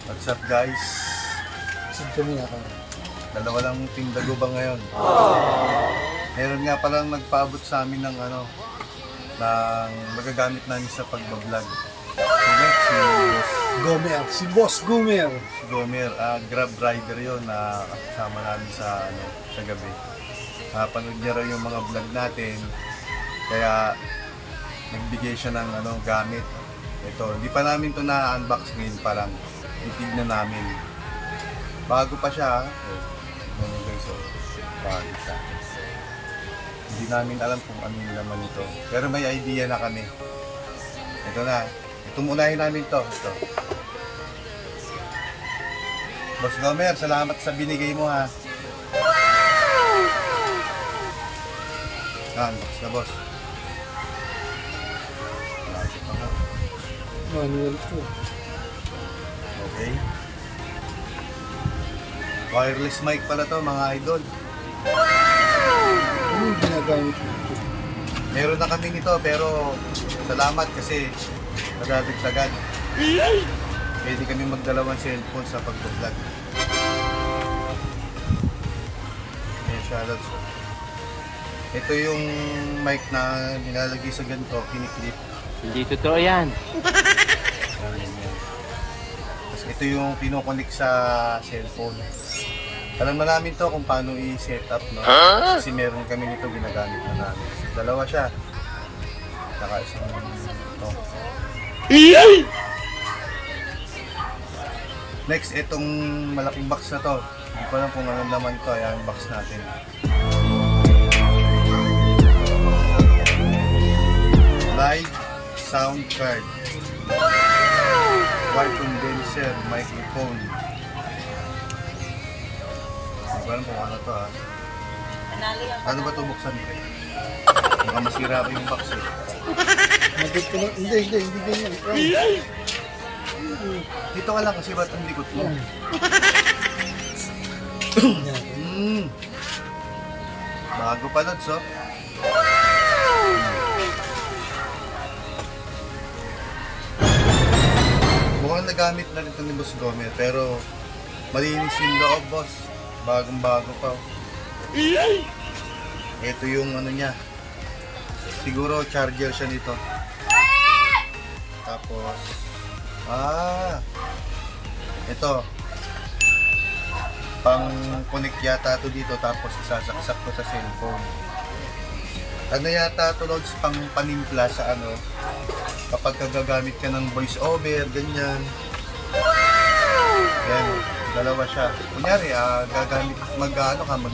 What's up guys? Sige mo ako. Dalawa lang team Daguba ngayon. Meron nga palang nagpaabot sa amin ng ng magagamit namin sa pagbablog. Si Boss Gomer. Si Gomer, Grab rider yon na kasama namin sa gabi. Panood niya raw yung mga vlog natin. Kaya nagbigay siya ng gamit. Ito, hindi pa namin to na-unbox ngayon, parang titignan namin. Bago pa siya, guys, bago siya. Hindi namin alam kung ano yung laman nito. Pero may idea na kami. Ito na. Ito munahin namin to. Ito. Boss Gomer, salamat sa binigay mo ha. Unbox na boss. Manual to. Okay. Wireless mic pala to mga idol. Ano yung ginagamit mo? Meron na kami nito pero salamat kasi nadadagdagan. Pwede kami magdalawang cellphone sa pag-vlog. Shoutouts. Ito yung mic na nilalagay sa ganito, kiniklip. Hindi totoo yan. Tapos ito yung pinokonek sa cellphone. Alam na namin to kung paano i-set up, no? Kasi meron kami nito, ginagamit na namin. Dalawa siya. Saka isang ito. Next, itong malaking box na to. Hindi ko alam kung anong laman to. Ayan, box natin. Live sound card. Wire condenser, microphone. Hindi ko alam kung ano to ha. Ano ba ito buksan ko eh? Baka masira ko yung box eh. Magot ko lang. Hindi ganyan. Dito ka lang kasi ba't ang likod mo? Bago pa nun, so. Mukhang nagamit na rin ito ni Boss Gomer, pero malinis yung loob, boss. Bagong-bago pa. Ito yung niya. Siguro charger siya nito. Tapos, ito. Pang-connect yata ito dito, tapos isasaksak ko sa cellphone. Ano yata ito, Lods, pang panimpla sa kapag gagamit ka ng voice over, ganyan. Yan, dalawa siya. Kunyari, mag-upload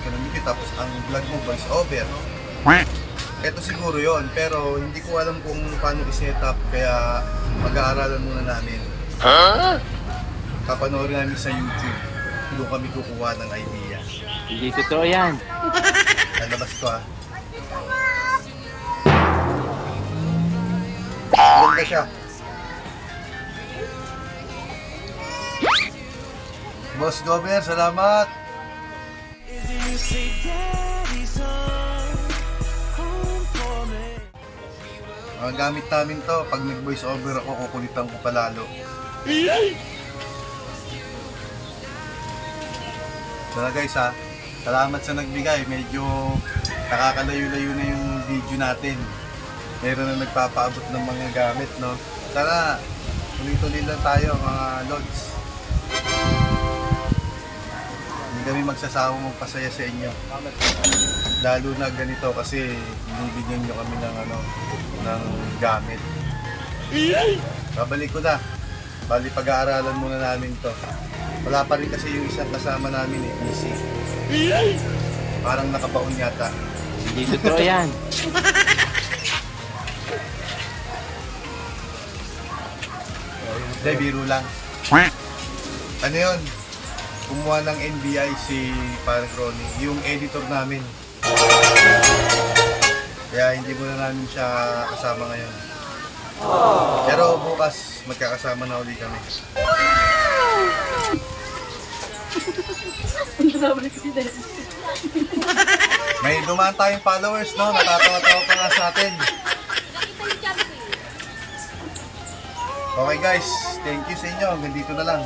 ka ng video, tapos ang vlog mo voice over. Ito siguro yon, pero hindi ko alam kung paano i-set up, kaya mag-aaralan muna namin. Kapanoorin namin sa YouTube. Doon kami kukuha ng idea. Hindi totoo yan. Lalabas ko ha. Ganda siya. Boss Gomer, salamat! Ang gamit namin to, pag nag-voice over ako, kukulitan ko palalo. So guys ha, salamat sa nagbigay. Medyo nakakalayo-layo na yung video natin. Meron na nagpapaabot ng mga gamit, no? Sana tuloy-tuloy lang tayo mga lods. Hindi kami magsasawang magpasaya sa inyo. Lalo na ganito kasi binibigyan nyo kami ng gamit. Babalik ko na. Bali, pag-aaralan muna namin to. Wala pa rin kasi yung isang kasama namin PC. Parang nakabaon yata. Hindi totoo yan. Hindi, biro lang. Ano yun? Kumuha ng NBI si Parang Ronnie, yung editor namin. Kaya hindi muna namin siya kasama ngayon. Pero bukas magkakasama na uli kami. May dumaan tayong followers, no? Natatawa-tawa pa nga sa atin. Okay guys, thank you sa inyo. Hanggang dito na lang.